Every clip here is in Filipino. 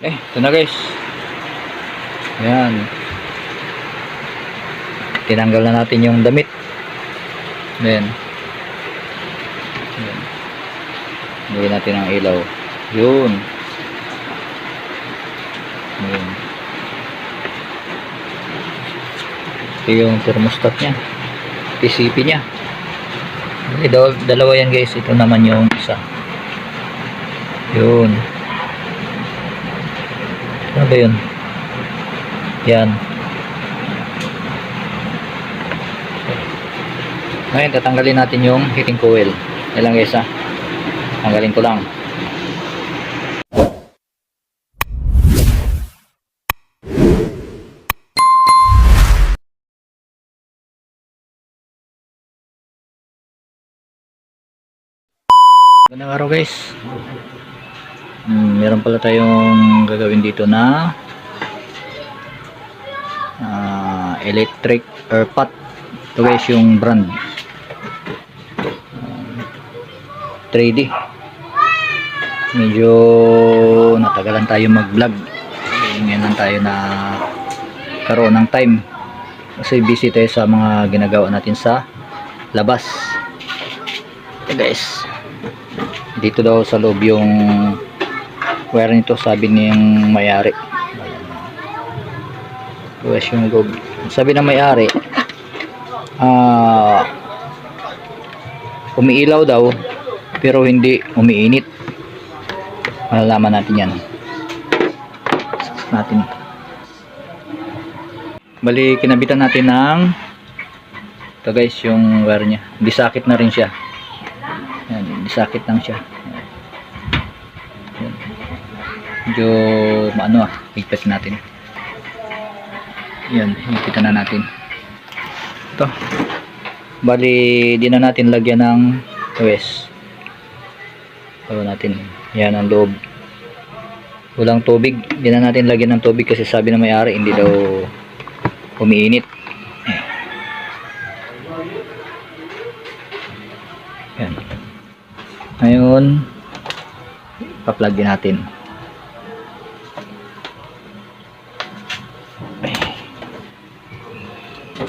Ito na guys. Ayan. Tinanggal na natin yung damit. Ayan. Ayan. Lagyan natin ang ilaw. Yun. Ayan. Ito yung thermostat nya. PCP nya. Dalawa yan guys. Ito naman yung isa. Yun. Ano ba yun? Yan. Ngayon tatanggalin natin yung heating coil. Yan lang guys ha. Tanggalin ko lang. Magandang araw guys. Meron pala tayong gagawin dito na electric air pot. Ito guys yung brand 3D. Medyo natagalan tayo mag vlog, ngayon lang tayo na karoon ng time kasi busy tayo sa mga ginagawa natin sa labas. Ito guys, dito daw sa loob yung wire nito, sabi niyang may-ari. Guys yung loob, sabi ng may-ari umiilaw daw pero hindi umiinit. Malalaman natin yan. Natin. Bali kinabitan natin ng ito guys yung wire nya. Disakit na rin siya. Yan, disakit lang siya. Yan. Medyo maano higpit natin. Yan, higpitan na natin. Ito. Bali di na natin lagyan ng OS. Tawa natin. Yan ang loob. Walang tubig. Di na natin lagyan ng tubig kasi sabi na may-ari hindi daw umiinit. Yan. Ngayon pa-plug din natin.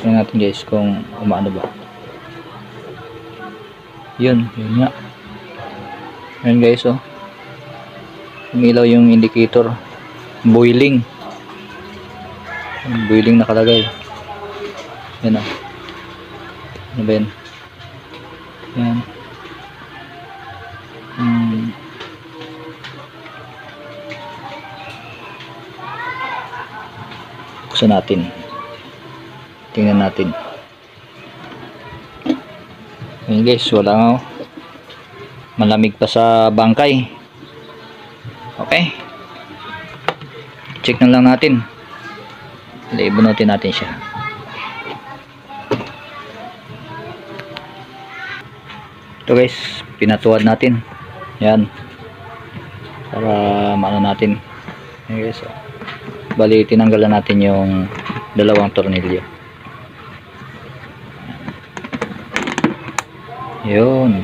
Tingnan natin guys kung umaano ba. Yun nga. Ayan guys oh. Umilaw yung indicator. Boiling. Boiling nakalagay. Yan oh. Ano ba yan? Yan. Buksan natin. Tingnan natin. Ayan guys, wala nga oh. Malamig pa sa bangkay. Okay. Check na lang natin. Ibunutin natin siya. Ito guys, pinatuwad natin. Yan. Para maano natin. Ayan guys. Bali, tinanggalan natin yung dalawang tornilyo. Yun.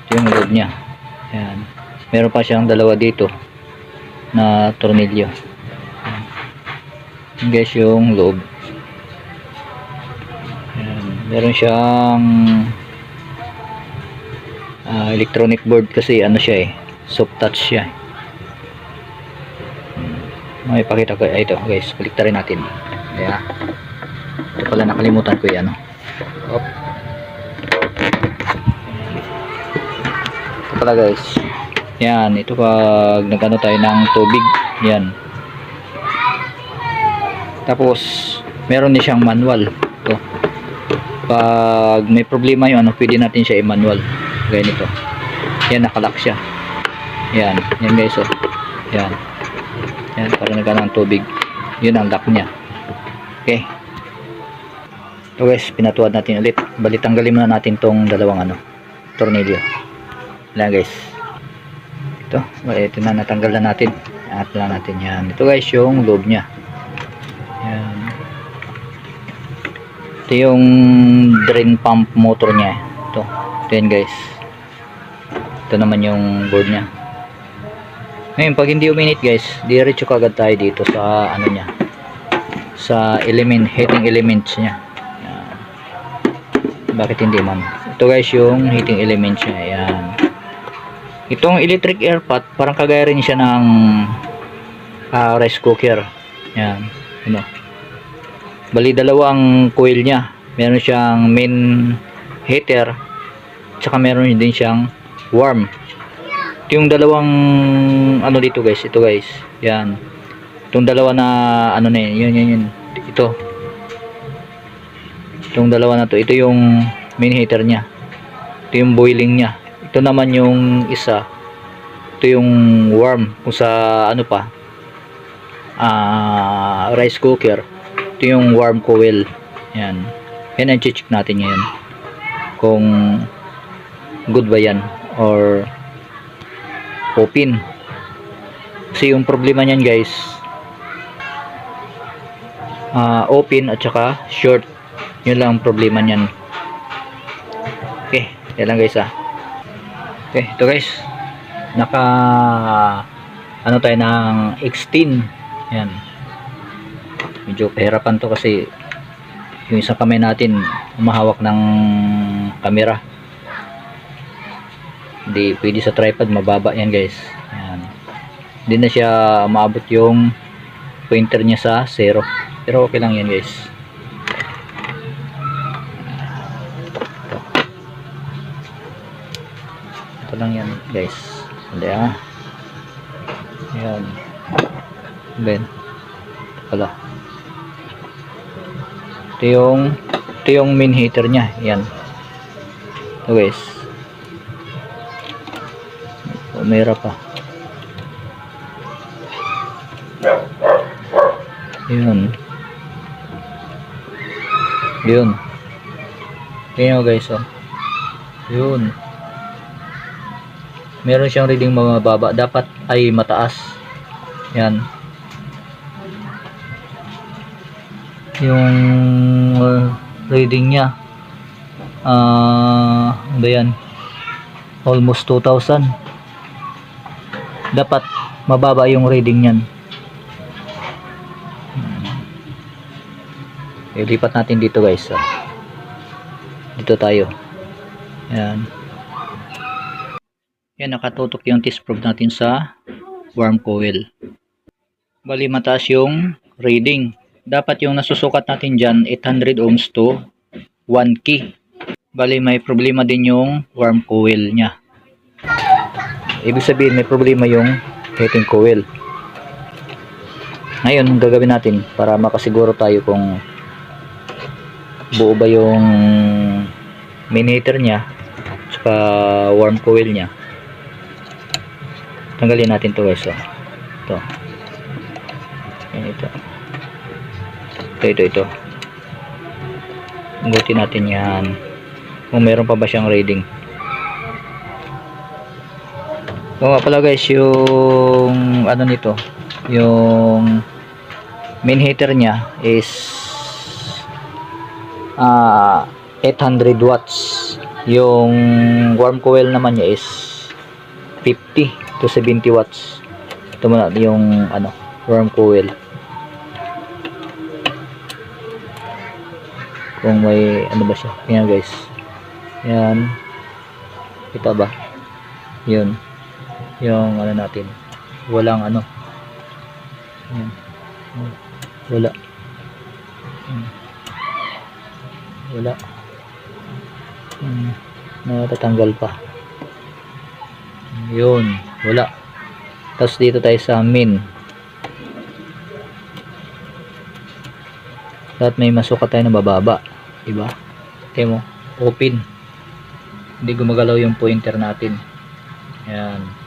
Ito yung loob nya. Yan. Meron pa siyang dalawa dito na tornilyo. Yan guys yung loob. Yan. Meron siyang electronic board kasi ano siya soft touch siya. May pakita ko ito guys, baliktarin natin. Kaya ito pala nakalimutan ko yan. Op. Ito pala guys. Yan, ito pag nagano tayo ng tubig, yan. Tapos meron din siyang manual. Ito. Pag may problema yung pwede natin siya i-manual. Gaya nito. Yan, nakalock siya. Yan, yan guys oh. Yan. Yan, para nagano ng tubig. Yun ang lock niya. Okay. So guys, pinatuwad natin ulit. Bali tanggalin muna natin tong dalawang tornilyo. Yan guys. Ito, ito na natanggal na natin. Angat na natin yan. Ito guys yung loob nya. Yan. Ito yung drain pump motor nya. Ito yan guys. Ito naman yung board nya. Ngayon, pag hindi uminit guys, diretso kagad tayo dito sa ano niya, sa heating elements niya. Yan. Bakit hindi man? Ito guys yung heating elements niya. Ayan. Itong electric air pot, parang kagaya rin siya ng rice cooker. Yan. Ano? Bali, dalawa ang coil niya. Meron siyang main heater, tsaka meron din siyang warm. Ito yung dalawang ano dito guys, ito guys. Yan. Itong dalawa na ano na yun. Ito. Itong dalawa na to, ito yung main heater niya. Ito yung boiling niya. Ito naman yung isa. Ito yung warm kung sa ano pa. Rice cooker. Ito yung warm coil. Yan. Yan ang check natin ngayon. Kung good ba yan or open. Kasi yung problema niyan guys, open at saka short. Yun lang ang problema niyan. Okay, yan lang guys Okay, ito guys. Naka ano tayo ng X10. Yan. Medyo pahirapan to kasi yung isang kamay natin humahawak ng camera. Hindi pwede sa tripod, mababa yan guys. Yan. Hindi na siya maabot yung pointer niya sa 0. Pero okay lang yan guys. Ito lang yan guys. Hindi Yan. Ben. Wala. Ito yung main heater niya. Yan. Ito guys. Umira pa. Yun. Tingnan guys Yun. Meron siyang reading mababa. Dapat ay mataas. Yan. Yung reading niya. Ano yan? Almost 2,000. Dapat mababa yung reading niyan. Ilipat natin dito guys. Dito tayo. Yan. Yan, nakatutok yung test probe natin sa warm coil. Bali mataas yung reading. Dapat yung nasusukat natin dyan 800 ohms to 1 key. Bali may problema din yung warm coil nya. Ibig sabihin may problema yung heating coil. Ngayon gagawin natin para makasiguro tayo kung buo ba yung main heater nya saka warm coil nya. Tanggalin natin to guys. Ito. Yan ito. Ito. Gutin natin yan. Kung meron pa ba siyang reading. So pala guys, yung ano nito, yung main heater niya is 800 watts. Yung warm coil naman niya is 50 to 70 watts. Ito muna yung ano, warm coil. Kung may ano ba siya. Yan guys. Yan. Kita ba? Yun. Yung ano natin. Walang ano. Yan. Wala. Wala. Natatanggal pa. Yun. Wala. Tapos dito tayo sa main. Dapat may masukat tayo na bababa. Diba? Tingnan mo. Open. Hindi gumagalaw yung pointer natin. Yan.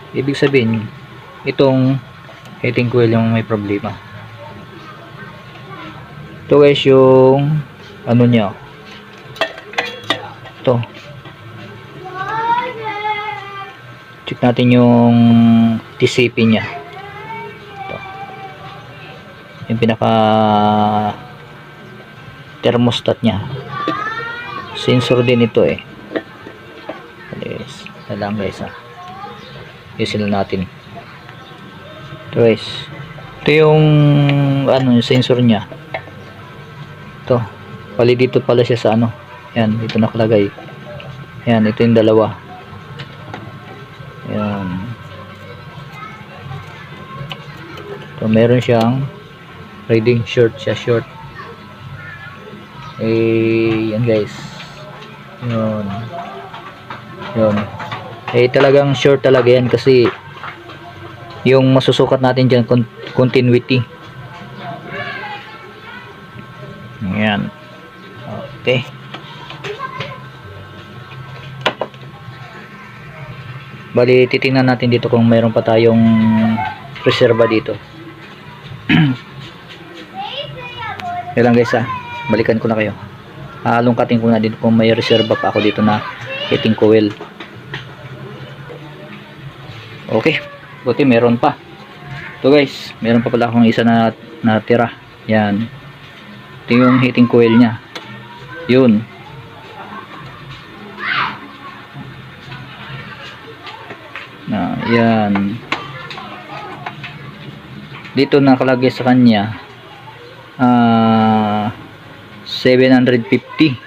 Ibig sabihin, itong heating coil yung may problema. Ito guys yung ano niya. Ito. Check natin yung TCP niya. Ito. Yung pinaka thermostat niya. Sensor din ito eh. Yes. Ito lang guys isil natin. Ito guys, ito yung ano, yung sensor nya. Ito, pali dito pala siya sa ano, yan, dito nakalagay. Yan, ito yung dalawa. Yan. So meron siyang reading, short siya, short. Yan guys. Yun. Talagang short talaga yan kasi yung masusukat natin dyan continuity. Yan. Okay. Bali titingnan natin dito kung mayroon pa tayong reserva dito. Yan lang guys balikan ko na kayo. Lungkatin ko na dito kung may reserva pa ako dito na heating coil. Okay, buti meron pa. Ito guys, meron pa pala akong isa na natira. Yan. Ito yung heating coil nya. Yun. Yan. Dito nakalagay sa kanya 750.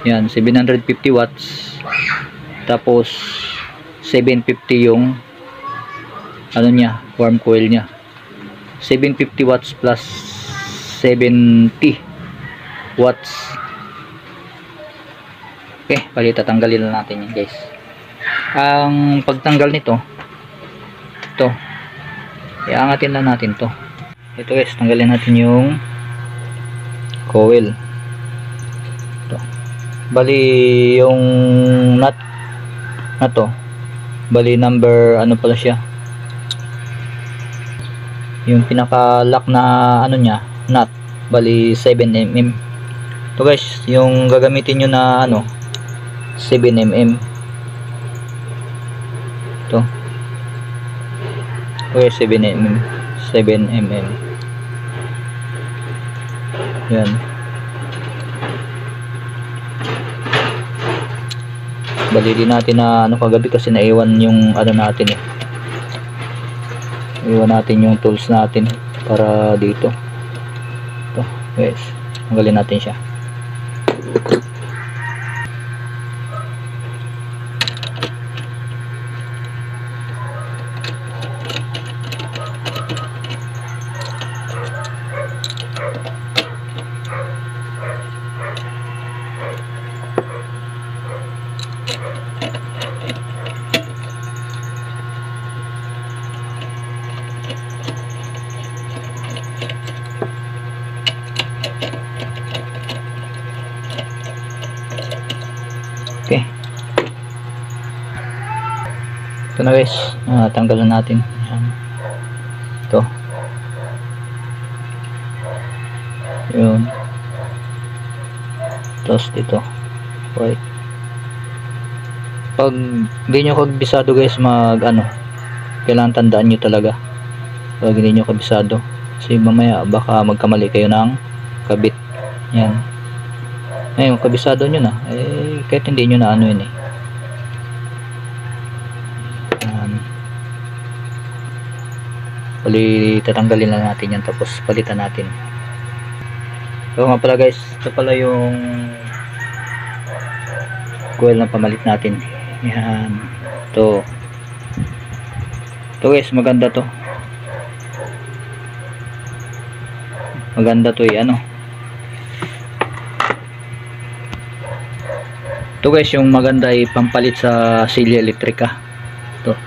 Yan, 750 watts. Tapos 750 yung ano niya, warm coil niya. 750 watts plus 70 watts. Okay, bali tatanggalin na natin yan guys. Ang pagtanggal nito, ito, iangatin lang natin to. Ito guys, tanggalin natin yung coil. Ito. Bali yung nut na to, bali number ano pala siya, yung pinaka lock na ano nya, nut, bali 7mm. Ito guys, yung gagamitin nyo na ano, 7mm. Ito. Okay, 7mm. 7mm. Yan. Bali din natin na ano kagabi kasi naiwan yung ano natin iwan natin yung tools natin para dito. Ito, guys. Tanggalin natin siya. Okay. Ito na guys, tanggalan natin. Ayan. Ito. Yun. Tapos dito. Okay. Pag hindi nyo kabisado guys ano, kailangan tandaan nyo talaga. Pag hindi nyo kabisado, kasi mamaya baka magkamali kayo ng kabit. Yan. Ngayon, kabisado nyo na, kahit hindi nyo na ano yun bali tatanggalin lang natin yan, tapos palitan natin. So nga pala guys, ito pala yung coil na pamalit natin. Yan. Ito guys, maganda to. Maganda to ano. Ito guys, yung maganda ay pampalit sa silya elektrika. Ito.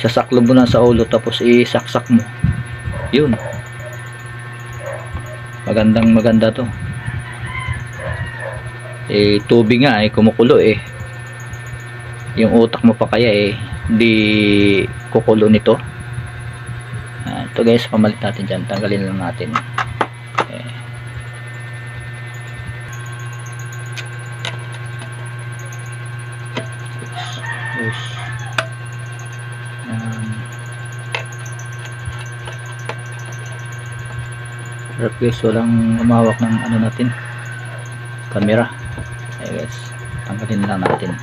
Sasaklo mo na sa ulo tapos isaksak mo. Yun. Maganda to. Tubig nga kumukulo Yung utak mo pa kaya hindi kukulo nito. Ito guys, pamalit natin dyan. Tanggalin lang natin. Harap guys, walang umawak ng ano natin, camera. Guys, tanggalin lang natin.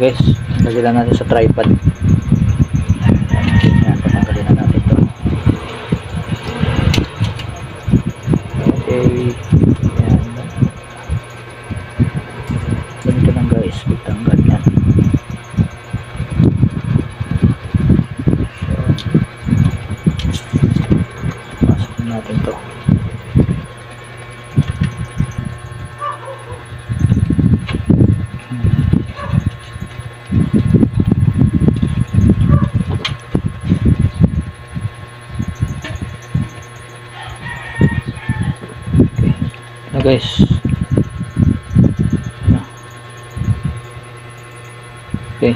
guys, lagyan lang natin sa tripod. Yan, tatanggalin na natin to. Okay. Yan. Ganito lang guys, magtanggal yan. So, pasok natin to. Guys, okay,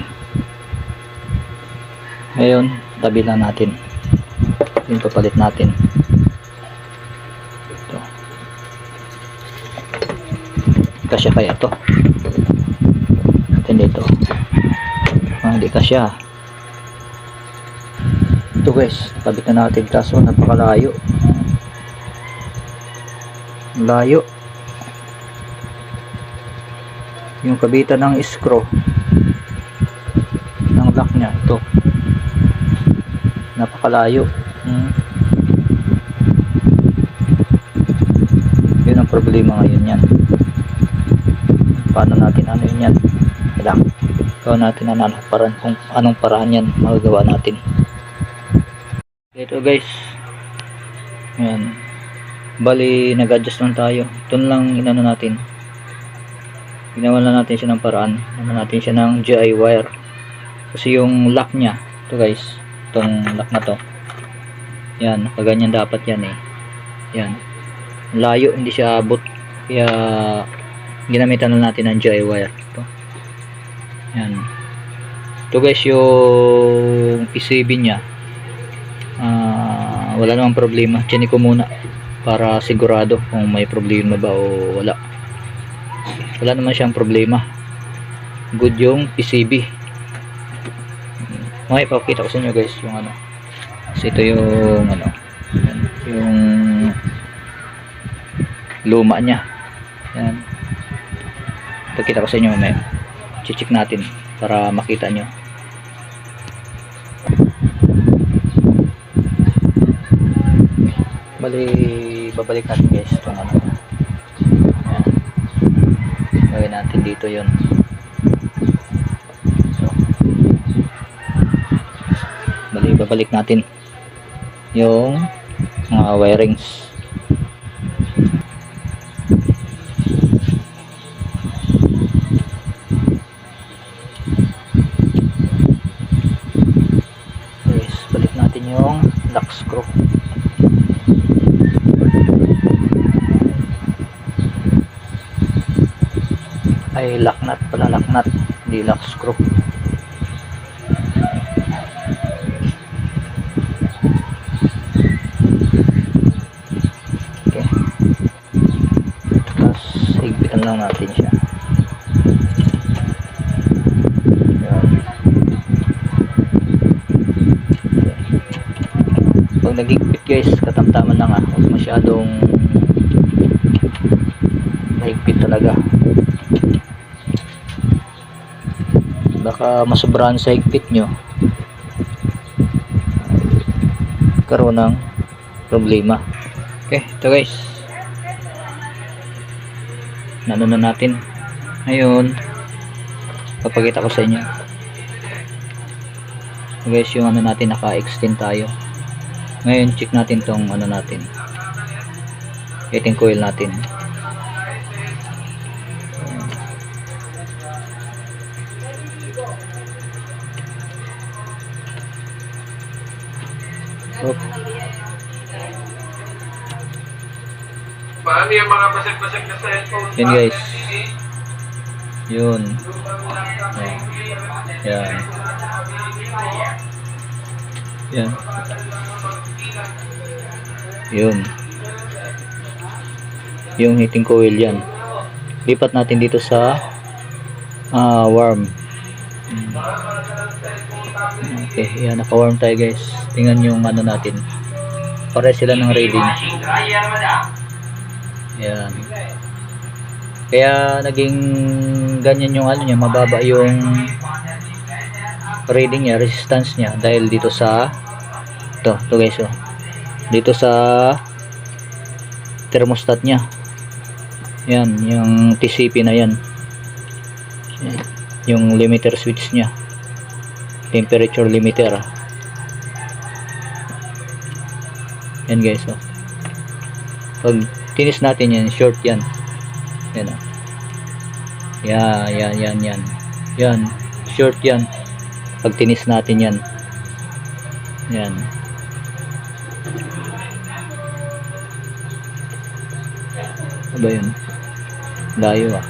ngayon tabi lang natin yung papalit natin ito. Kasya kaya to natin dito? Hindi kasya ito guys, tabi na natin kaso napakalayo, layo yung kabitan ng screw ng lock nya. Ito napakalayo. Yun ang problema ngayon yan. Paano natin ano yun yan? Ikaw natin kung anong paraan yan magagawa natin. Ito guys, yan, bali nag-adjust lang tayo. Ito lang inano natin, ginawa na natin siya ng paraan, naman natin siya ng GI wire kasi yung lock nya, ito guys, itong lock na to, yan, nakaganyan dapat yan eh, yan, layo, hindi siya abot, kaya ginamitan na natin ng GI wire. Ito, yan, ito guys, yung PCB nya, wala namang problema. Chinik ko muna para sigurado kung may problema ba o wala. Wala naman siyang problema, good yung PCB. Okay, papakita ko sa inyo guys yung ano, kasi ito yung ano, yung luma nya, yan, pakita ko sa inyo mamaya, check natin para makita nyo. Bali, babalik natin guys itong ano, gawin natin dito yun. So, bali, babalik natin yung mga wirings. Guys, balik natin yung lock screw. Ay, lock nut pala, lock nut, hindi lock screw. Okay, tapos higpitan lang natin siya. Yan. Okay. Pag nag-higpit guys, katamtaman lang huwag masyadong mahigpit talaga, baka masobrahan sa higpit nyo, karoon ng problema. Okay, ito guys, nano na natin ngayon, papakita ko sa inyo. Ito guys, yung ano natin, naka-extend tayo. Ngayon check natin tong ano natin, heating coil natin. Paano yung mga basag-basag na cellphone? Yun guys, yun, yan, yan, yun, yung heating coil yan. Lipat natin dito sa warm. Okay, yan, naka-warm tayo guys. Tingnan yung ano natin, pare sila ng reading. Yan, Kaya naging ganyan yung ano niya, mababa yung reading niya, resistance niya dahil dito sa to guys, oh. Dito sa thermostat niya. Yan, yung TCP na yan. Yung limiter switch niya. Temperature limiter. Yan guys, oh. Pag tinis natin yan, short yan. Yan, oh. Yan, short yan. Pag tinis natin yan. Yan. Ano ba yun? Layo ah.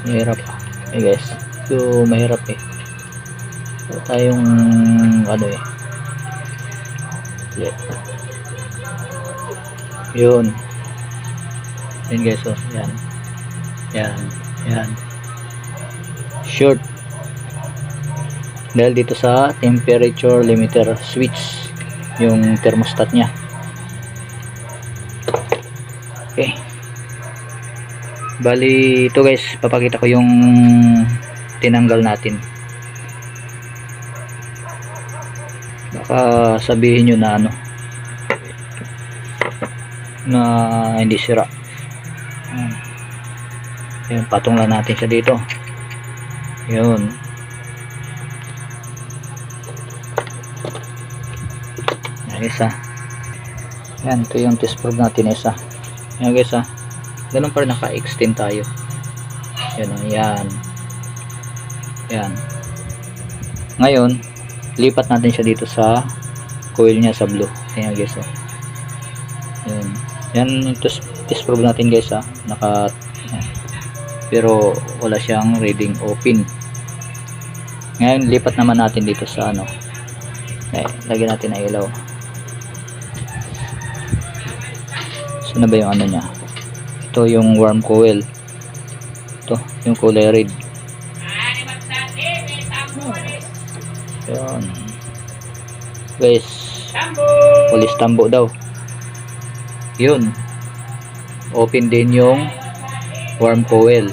Mahirap ah. Guys. So, mahirap eh. So, tayong ano eh. Yeah. Yun. Yan guys, oh. Yan. Short. Dahil dito sa temperature limiter switch yung thermostat nya. Okay, bali ito guys, papakita ko yung tinanggal natin. Baka sabihin nyo na ano, na hindi sira. Yun, patong lang natin siya dito. Yun. Isa. Yan, ito yung test probe natin isa. Yan guys, ha. Ganun pa rin, naka-extend tayo. Yan. Ngayon, lipat natin siya dito sa coil niya sa blue. Yan guys, oh. Yan yung test probe natin guys, ha. Pero wala siyang reading open. Ngayon, lipat naman natin dito sa ano. Lagyan natin na ilaw. Saan na ba yung ano niya? Ito yung warm coil. Ito yung kulay red. Yan guys, pulis tambo daw. Yun, open din yung warm coil.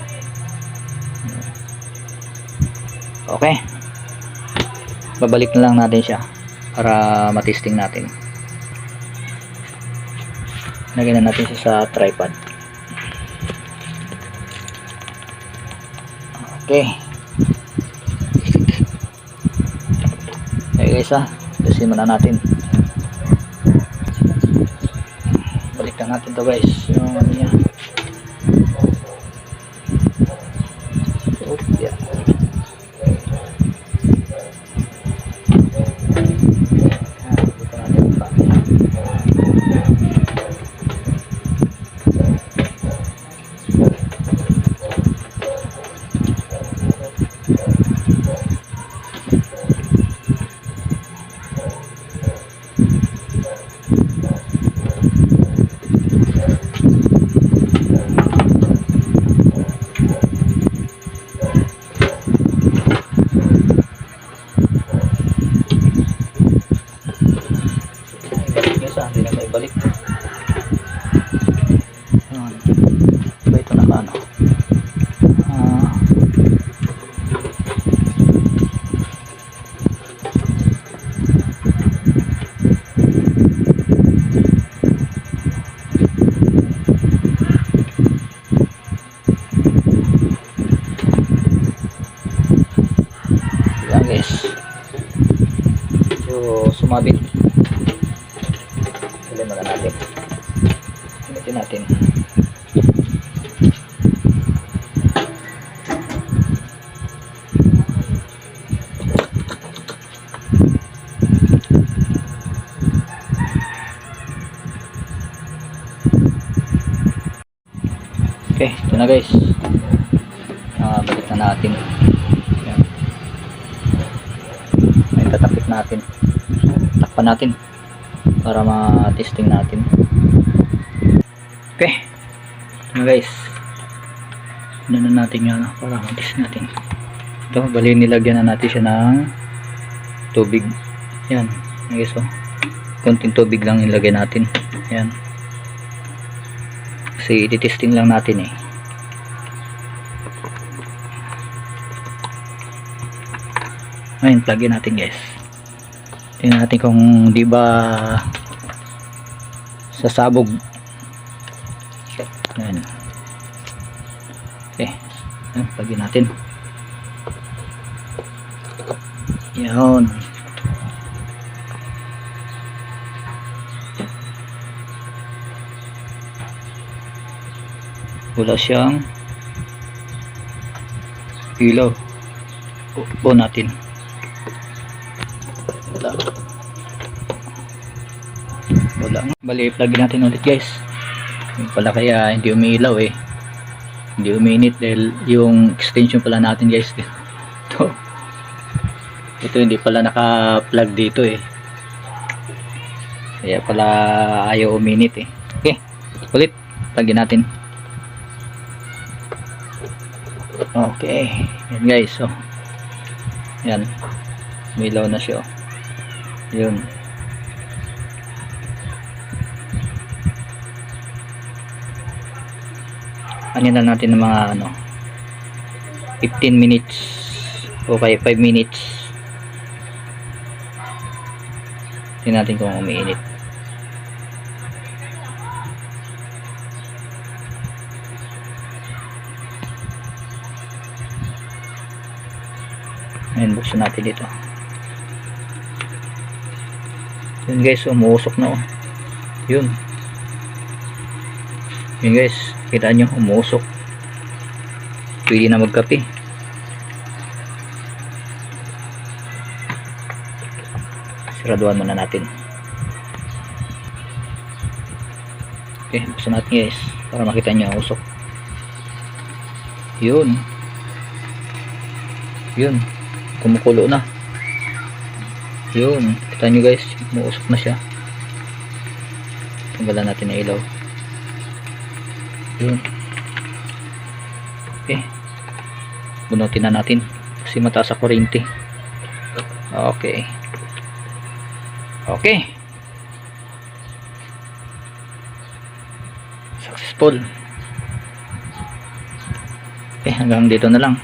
Okay, babalik na lang natin siya para matesting natin. Lagyan na natin siya sa tripod. Okay. Okay guys, Tusin muna natin. Balik na natin to guys. Yung ano niya. Yeah. Hindi na may balik. Diba ito naka ano? Yan guys. So sumabit. Muna natin. Gamitin natin. Okay, ito na guys. Balik na natin. Ayan. Ay, tatapik natin. Takpan natin para ma-testing natin. Okay, ito na guys. Ano na natin yan para ma-test natin. Ito, bali nilagyan na natin siya ng tubig. Yan, guys, oh. Konting tubig lang ilagay natin. Yan. Kasi i-testing lang natin eh. Ngayon, plug-in natin guys. Tingnan natin kung di ba sasabog. Ayan. Okay. Ayan, plug-in natin. Yan. Wala siyang ilaw. On natin. Wala. Bali, i-plug natin ulit guys. Yung pala kaya hindi umiilaw eh. Hindi uminit dahil yung extension pala natin guys. Ito hindi pala naka-plug dito eh. Kaya pala ayaw uminit eh. Okay. Ulit. Plugin natin. Okay. Yan guys. So. Yan. Umilaw na siya. Yun. Anin na natin ng mga 15 minutes. Okay, 5 minutes. Tingnan natin kung umiinit. Ayan, buksan natin dito. Yun guys, umuusok na oh. Yun. Yun guys, kita nyo, umuusok. Pwede na magkape. Siraduhan muna natin. Okay, buksan natin guys para makita nyo ang usok. Yun. Yun. Kumukulo na. Yun. Kita nyo guys, umuusok na siya. Tanggalan natin ang ilaw. Yun. Okay. Bunutin na natin kasi mataas sa kuryente. Okay. Okay. Successful. Okay, hanggang dito na lang.